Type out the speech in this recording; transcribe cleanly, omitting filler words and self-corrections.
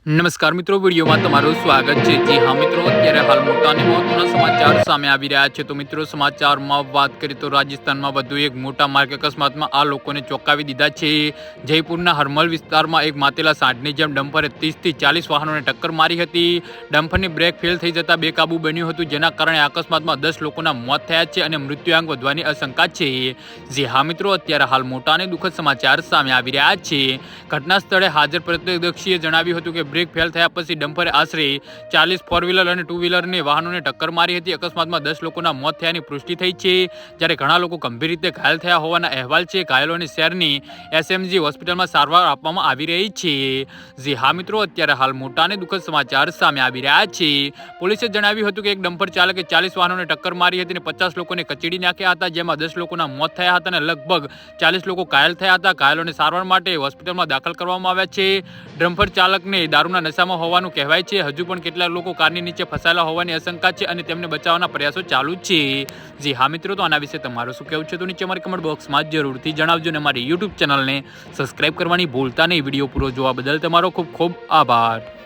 નમસ્કાર મિત્રો, વિડીયોમાં તમારું સ્વાગત છે। જી હા મિત્રો, અત્યારે હાલ મોટા અને મહત્વના સમાચાર સામે આવી રહ્યા છે। તો મિત્રો, સમાચારમાં વાત કરીએ તો રાજસ્થાનમાં વધુ એક મોટા માર્ગ અકસ્માતમાં આ લોકોને ચોંકાવી દીધા છે। જયપુરના હરમલ વિસ્તારમાં એક માતેલા સાંઢની જેમ ડમ્પરે 30 થી 40 વાહનોને ટક્કર મારી હતી। ડમ્પરની બ્રેક ફેલ થઈ જતા બેકાબુ બન્યું હતું, જેના કારણે અકસ્માતમાં 10 લોકોના મોત થયા છે અને મૃત્યુઆંક વધવાની આશંકા છે। જી હા મિત્રો, અત્યારે હાલ મોટા અને દુઃખદ સમાચાર સામે આવી રહ્યા છે। ઘટના સ્થળે હાજર પ્રત્યક્ષીએ જણાવ્યું હતું કે બ્રેક ફેલ થયા પછી ડમ્પરે આશરે 40 ફોર વ્હીલર અને ટુ વ્હીલરની વાહનોને ટક્કર મારી હતી। અકસ્માતમાં 10 લોકોના મોત થયાની પુષ્ટિ થઈ છે, જ્યારે ઘણા લોકો ગંભીર રીતે ઘાયલ થયા હોવાના અહેવાલ છે। ઘાયલોને શહેરની SMG હોસ્પિટલમાં સારવાર આપવામાં આવી રહી છે। જી હા મિત્રો, અત્યારે હાલ મોટા અને દુઃખદ સમાચાર સામે આવી રહ્યા છે। પોલીસે જણાવ્યું હતું કે એક ડમ્પર ચાલકે 40 વાહનોને ટક્કર મારી હતી અને 50 લોકોને કચડી નાખ્યા હતા, જેમાં 10 લોકોના મોત થયા હતા અને લગભગ 40 લોકો ઘાયલ થયા હતા। ઘાયલોને સારવાર માટે હોસ્પિટલમાં દાખલ કરવામાં આવ્યા છે। ડમ્પર ચાલકને દારૂના નશામાં હોવાનું કહેવાય છે। હજુ પણ કેટલાક લોકો કારની નીચે ફસાયેલા હોવાની આશંકા છે અને તેમને બચાવવાના પ્રયાસો ચાલુ છે। જી હા મિત્રો, તો આના વિશે તમારું શું કહેવું છે તો નીચે અમારી કમેન્ટ બોક્સમાં જરૂરથી જણાવજો અને અમારી YouTube ચેનલને સબસ્ક્રાઇબ કરવાની ભૂલતા નહીં। વિડીયો પૂરો જોવા બદલ તમારો ખૂબ ખૂબ આભાર।